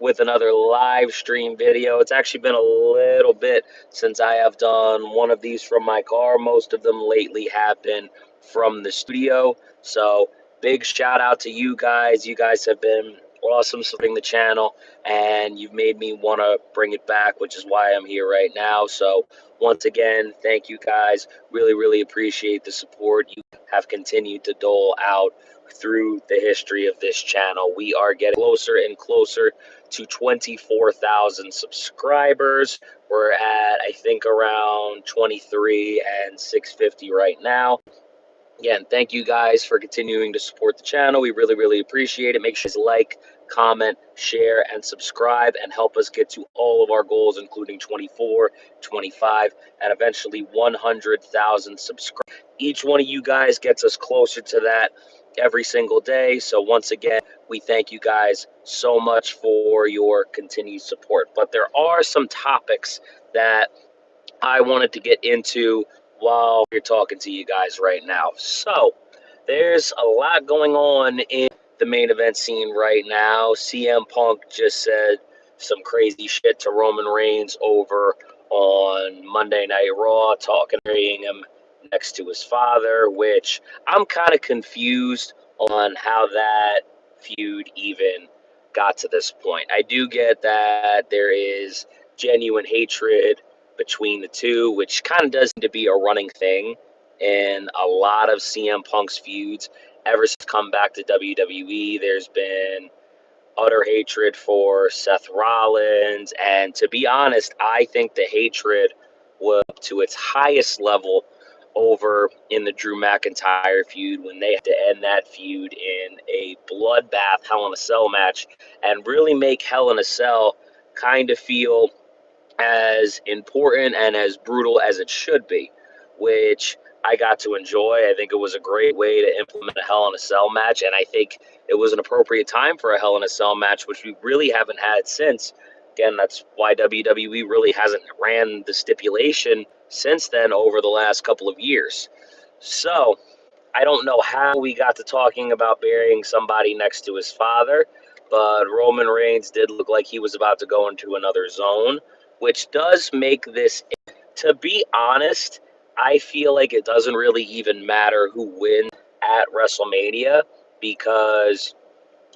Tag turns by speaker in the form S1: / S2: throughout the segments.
S1: with another live stream video. It's actually been a little bit since I have done one of these from my car. Most of them lately have been from the studio. So big shout out to you guys. You guys have been awesome supporting the channel, and you've made me want to bring it back, which is why I'm here right now. So once again, thank you guys. Really appreciate the support you have continued to dole out through the history of this channel. We are getting closer and closer to 24,000 subscribers. We're at, I think, around 23 and 650 right now. Again, thank you guys for continuing to support the channel. We really appreciate it. Make sure you like, comment, share, and subscribe, and help us get to all of our goals, including 24, 25, and eventually 100,000 subscribers. Each one of you guys gets us closer to that every single day. So once again, we thank you guys so much for your continued support. But there are some topics that I wanted to get into while we're talking to you guys right now. So, there's a lot going on in the main event scene right now. CM Punk just said some crazy shit to Roman Reigns over on Monday Night Raw, burying him next to his father, which I'm kind of confused on how that feud even got to this point. I do get that there is genuine hatred between the two, which kind of does seem to be a running thing in a lot of CM Punk's feuds. Ever since come back to WWE, there's been utter hatred for Seth Rollins, and to be honest, I think the hatred was up to its highest level over in the Drew McIntyre feud when they had to end that feud in a bloodbath Hell in a Cell match and really make Hell in a Cell kind of feel as important and as brutal as it should be, which I got to enjoy. I think it was a great way to implement a Hell in a Cell match, and I think it was an appropriate time for a Hell in a Cell match, which we really haven't had since. Again, that's why WWE really hasn't ran the stipulation since then over the last couple of years. So, I don't know how we got to talking about burying somebody next to his father, but Roman Reigns did look like he was about to go into another zone, which does make this, to be honest, I feel like it doesn't really even matter who wins at WrestleMania because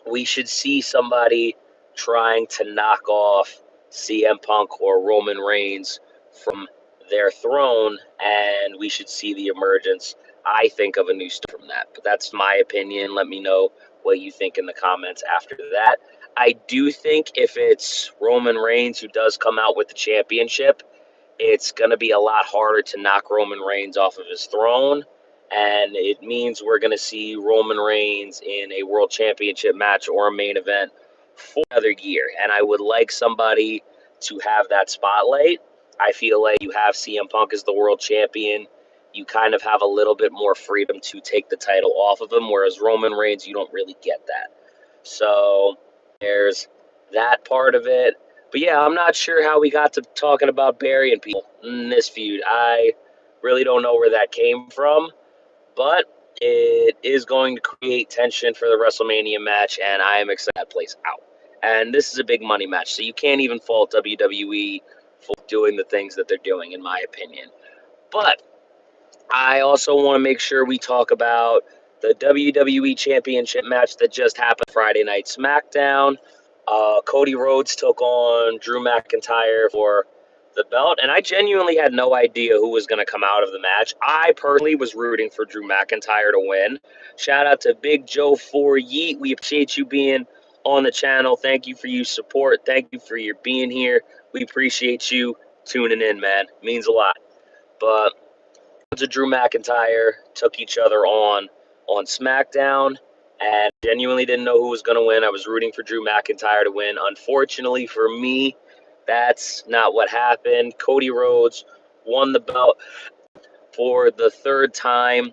S1: we should see somebody trying to knock off CM Punk or Roman Reigns from their throne, and we should see the emergence, I think, of a new star from that. But that's my opinion. Let me know what you think in the comments after that. I do think if it's Roman Reigns who does come out with the championship, it's going to be a lot harder to knock Roman Reigns off of his throne. And it means we're going to see Roman Reigns in a world championship match or a main event for another year. And I would like somebody to have that spotlight. I feel like you have CM Punk as the world champion. You kind of have a little bit more freedom to take the title off of him, whereas Roman Reigns, you don't really get that. So there's that part of it. But yeah, I'm not sure how we got to talking about burying people in this feud. I really don't know where that came from, but it is going to create tension for the WrestleMania match, and I am excited that plays out. And this is a big money match, so you can't even fault WWE for doing the things that they're doing, in my opinion. But I also want to make sure we talk about the WWE Championship match that just happened Friday Night SmackDown. Cody Rhodes took on Drew McIntyre for the belt, and I genuinely had no idea who was going to come out of the match. I personally was rooting for Drew McIntyre to win. Shout out to Big Joe for Yeet. We appreciate you being on the channel. Thank you for your support. Thank you for your being here. We appreciate you tuning in, man. It means a lot. But Drew McIntyre took each other on SmackDown, and genuinely didn't know who was going to win. I was rooting for Drew McIntyre to win. Unfortunately for me, that's not what happened. Cody Rhodes won the belt for the third time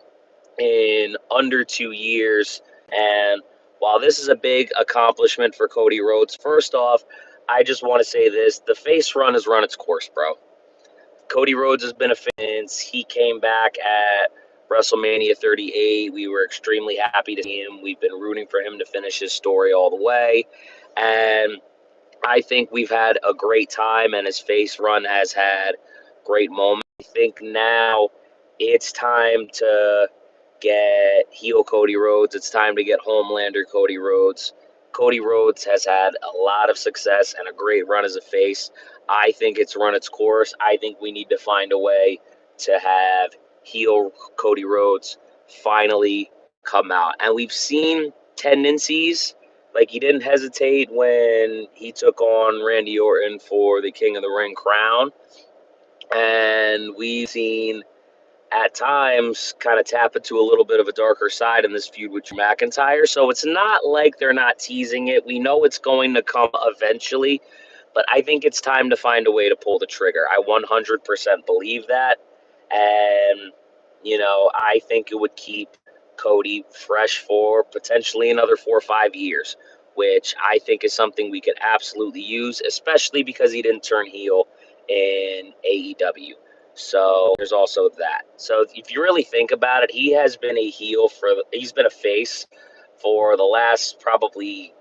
S1: in under 2 years. And while this is a big accomplishment for Cody Rhodes, first off, I just want to say this. The face run has run its course, bro. Cody Rhodes has been a fan since he came back at WrestleMania 38. We were extremely happy to see him. We've been rooting for him to finish his story all the way. And I think we've had a great time, and his face run has had great moments. I think now it's time to get heel Cody Rhodes. It's time to get Homelander Cody Rhodes. Cody Rhodes has had a lot of success and a great run as a face. I think it's run its course. I think we need to find a way to have heel Cody Rhodes finally come out. And we've seen tendencies like he didn't hesitate when he took on Randy Orton for the King of the Ring crown. And we've seen at times kind of tap into a little bit of a darker side in this feud with Drew McIntyre. So it's not like they're not teasing it. We know it's going to come eventually, but I think it's time to find a way to pull the trigger. I 100% believe that. And, I think it would keep Cody fresh for potentially another 4 or 5 years, which I think is something we could absolutely use, especially because he didn't turn heel in AEW. So there's also that. So if you really think about it, he's been a face for the last probably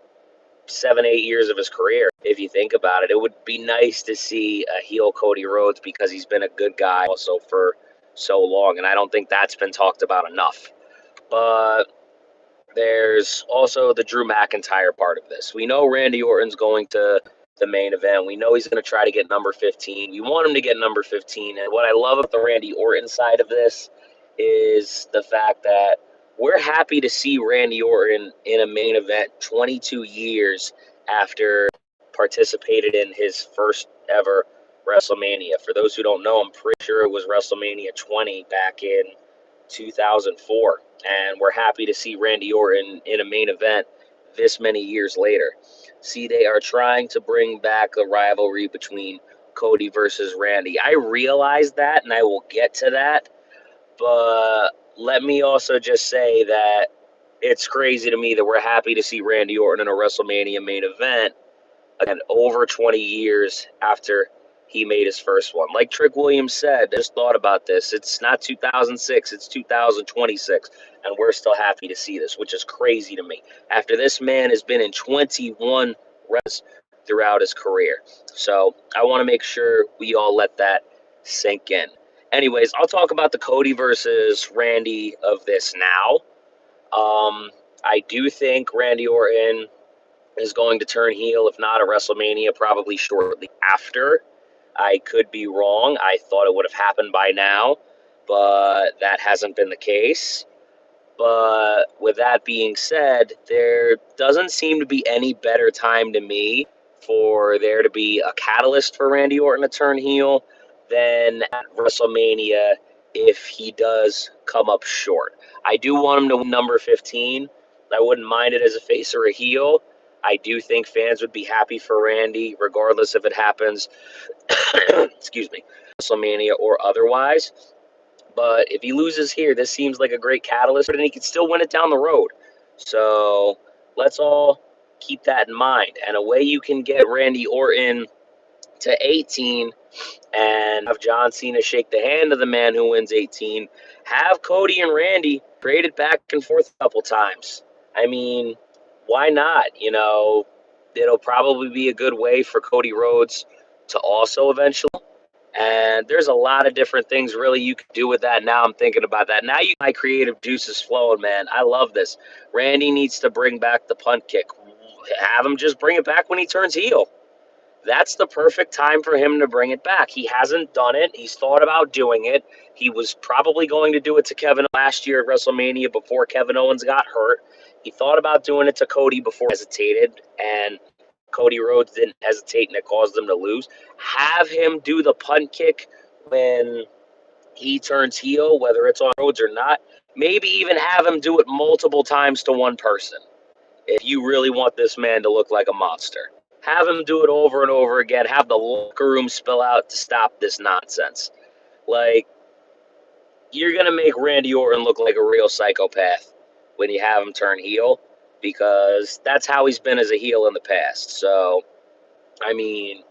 S1: 7, 8 years of his career. If you think about it, it would be nice to see a heel Cody Rhodes because he's been a good guy also for so long, and I don't think that's been talked about enough. But there's also the Drew McIntyre part of this. We know Randy Orton's going to the main event. We know he's going to try to get number 15. You want him to get number 15. And what I love about the Randy Orton side of this is the fact that we're happy to see Randy Orton in a main event 22 years after participated in his first ever WrestleMania. For those who don't know, I'm pretty sure it was WrestleMania 20 back in 2004, and we're happy to see Randy Orton in a main event this many years later. See, they are trying to bring back a rivalry between Cody versus Randy. I realize that, and I will get to that, but let me also just say that it's crazy to me that we're happy to see Randy Orton in a WrestleMania main event again over 20 years after he made his first one. Like Trick Williams said, just thought about this. It's not 2006, it's 2026, and we're still happy to see this, which is crazy to me. After this man has been in 21 reps throughout his career. So I want to make sure we all let that sink in. Anyways, I'll talk about the Cody versus Randy of this now. I do think Randy Orton is going to turn heel, if not at WrestleMania, probably shortly after. I could be wrong. I thought it would have happened by now, but that hasn't been the case. But with that being said, there doesn't seem to be any better time to me for there to be a catalyst for Randy Orton to turn heel than at WrestleMania if he does come up short. I do want him to win number 15. I wouldn't mind it as a face or a heel. I do think fans would be happy for Randy, regardless if it happens, excuse me, WrestleMania or otherwise. But if he loses here, this seems like a great catalyst, and he could still win it down the road. So let's all keep that in mind. And a way you can get Randy Orton to 18 and have John Cena shake the hand of the man who wins 18, have Cody and Randy trade it back and forth a couple times. I mean, why not? It'll probably be a good way for Cody Rhodes to also eventually. And there's a lot of different things really you can do with that. Now I'm thinking about that. Now my creative juices flowing, man. I love this. Randy needs to bring back the punt kick. Have him just bring it back when he turns heel. That's the perfect time for him to bring it back. He hasn't done it. He's thought about doing it. He was probably going to do it to Kevin last year at WrestleMania before Kevin Owens got hurt. He thought about doing it to Cody before he hesitated, and Cody Rhodes didn't hesitate, and it caused them to lose. Have him do the punt kick when he turns heel, whether it's on Rhodes or not. Maybe even have him do it multiple times to one person if you really want this man to look like a monster. Have him do it over and over again. Have the locker room spill out to stop this nonsense. Like, you're going to make Randy Orton look like a real psychopath when you have him turn heel, because that's how he's been as a heel in the past. So, I mean,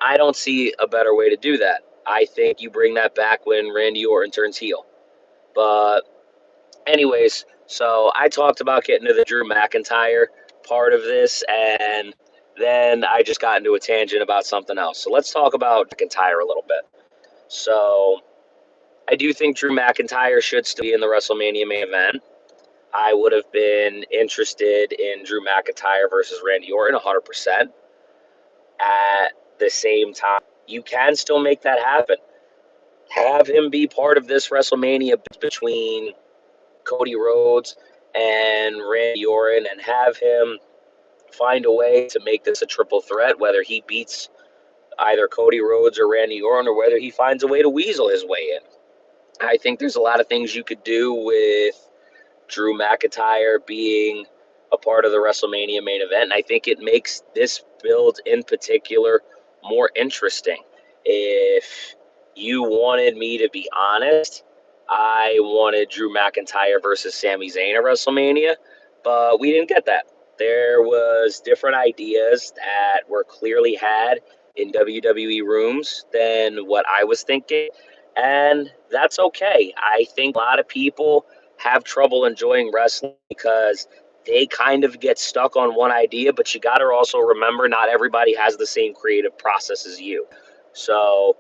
S1: I don't see a better way to do that. I think you bring that back when Randy Orton turns heel. But anyways, so I talked about getting to the Drew McIntyre part of this, and then I just got into a tangent about something else. So let's talk about McIntyre a little bit. So I do think Drew McIntyre should still be in the WrestleMania main event. I would have been interested in Drew McIntyre versus Randy Orton 100%. At the same time, you can still make that happen. Have him be part of this WrestleMania between Cody Rhodes and Randy Orton, and have him find a way to make this a triple threat, whether he beats either Cody Rhodes or Randy Orton, or whether he finds a way to weasel his way in. I think there's a lot of things you could do with Drew McIntyre being a part of the WrestleMania main event. And I think it makes this build in particular more interesting. If you wanted me to be honest, I wanted Drew McIntyre versus Sami Zayn at WrestleMania, but we didn't get that. There was different ideas that were clearly had in WWE rooms than what I was thinking, and that's okay. I think a lot of people have trouble enjoying wrestling because they kind of get stuck on one idea, but you got to also remember not everybody has the same creative process as you. So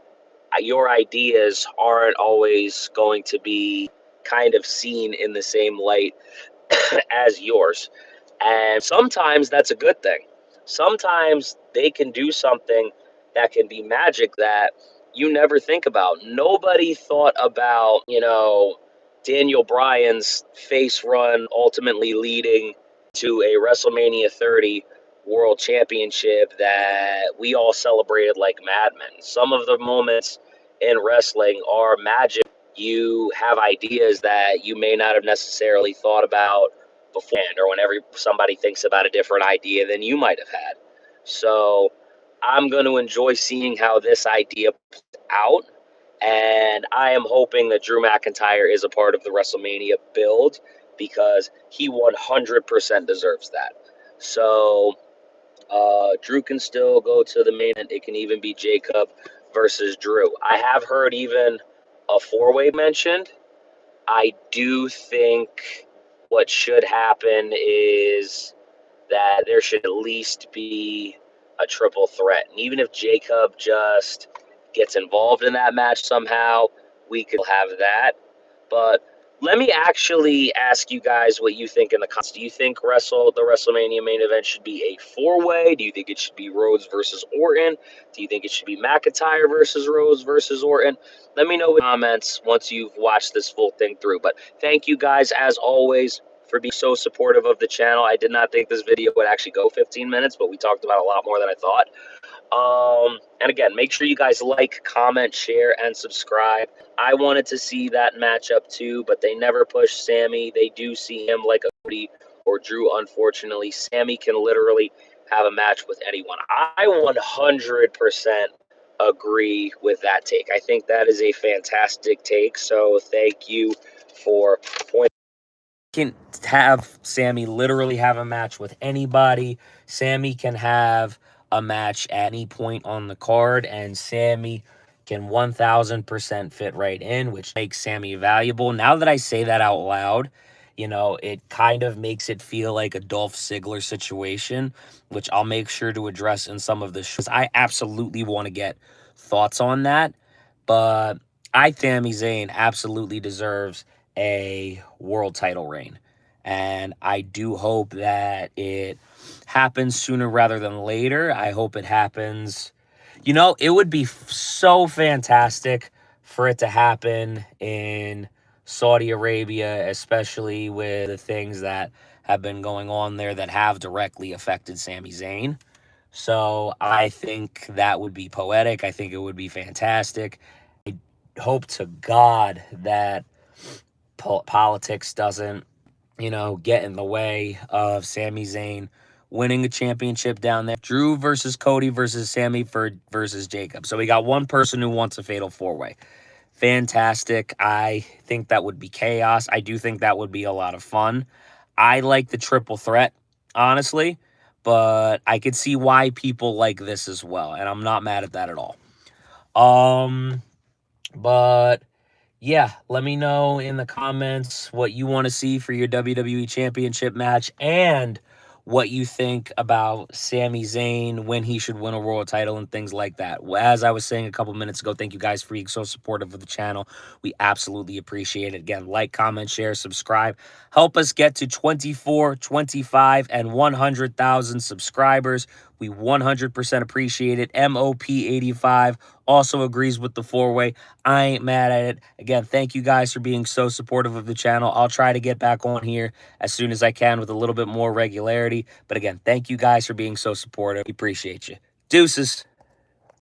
S1: your ideas aren't always going to be kind of seen in the same light as yours. And sometimes that's a good thing. Sometimes they can do something that can be magic that you never think about. Nobody thought about, Daniel Bryan's face run ultimately leading to a WrestleMania 30 World Championship that we all celebrated like madmen. Some of the moments in wrestling are magic. You have ideas that you may not have necessarily thought about beforehand, or whenever somebody thinks about a different idea than you might have had. So I'm going to enjoy seeing how this idea plays out. And I am hoping that Drew McIntyre is a part of the WrestleMania build because he 100% deserves that. So Drew can still go to the main event. It can even be Jacob versus Drew. I have heard even a four-way mentioned. I do think what should happen is that there should at least be a triple threat. And even if Jacob just gets involved in that match somehow, we could have that. But let me actually ask you guys what you think in the comments. Do you think the WrestleMania main event should be a four-way? Do you think it should be Rhodes versus Orton? Do you think it should be McIntyre versus Rhodes versus Orton? Let me know in the comments once you've watched this full thing through. But thank you guys, as always, for being so supportive of the channel. I did not think this video would actually go 15 minutes, but we talked about a lot more than I thought. And again, make sure you guys like, comment, share, and subscribe. I wanted to see that matchup too, but they never push Sami. They do see him like a Cody or Drew. Unfortunately, Sami can literally have a match with anyone. I 100% agree with that take. I think that is a fantastic take. So thank you for pointing. Can have Sami literally have a match with anybody. Sami can have a match at any point on the card, and Sami can 1000% fit right in, which makes Sami valuable. Now that I say that out loud, it kind of makes it feel like a Dolph Ziggler situation, which I'll make sure to address in some of the shows. I absolutely want to get thoughts on that, but Sami Zayn absolutely deserves a world title reign. And I do hope that it happens sooner rather than later. I hope it happens. It would be so fantastic for it to happen in Saudi Arabia, especially with the things that have been going on there that have directly affected Sami Zayn. So I think that would be poetic. I think it would be fantastic. I hope to God that politics doesn't, get in the way of Sami Zayn winning a championship down there. Drew versus Cody versus Sami versus Jacob. So we got one person who wants a fatal four-way. Fantastic. I think that would be chaos. I do think that would be a lot of fun. I like the triple threat, honestly, but I could see why people like this as well, and I'm not mad at that at all. But yeah, let me know in the comments what you want to see for your WWE Championship match and
S2: what you think about Sami Zayn, when he should win a world title and things like that. As I was saying a couple minutes ago, thank you guys for being so supportive of the channel. We absolutely appreciate it. Again, like, comment, share, subscribe. Help us get to 24, 25, and 100,000 subscribers. We 100% appreciate it. MOP85 also agrees with the four-way. I ain't mad at it. Again, thank you guys for being so supportive of the channel. I'll try to get back on here as soon as I can with a little bit more regularity. But again, thank you guys for being so supportive. We appreciate you. Deuces.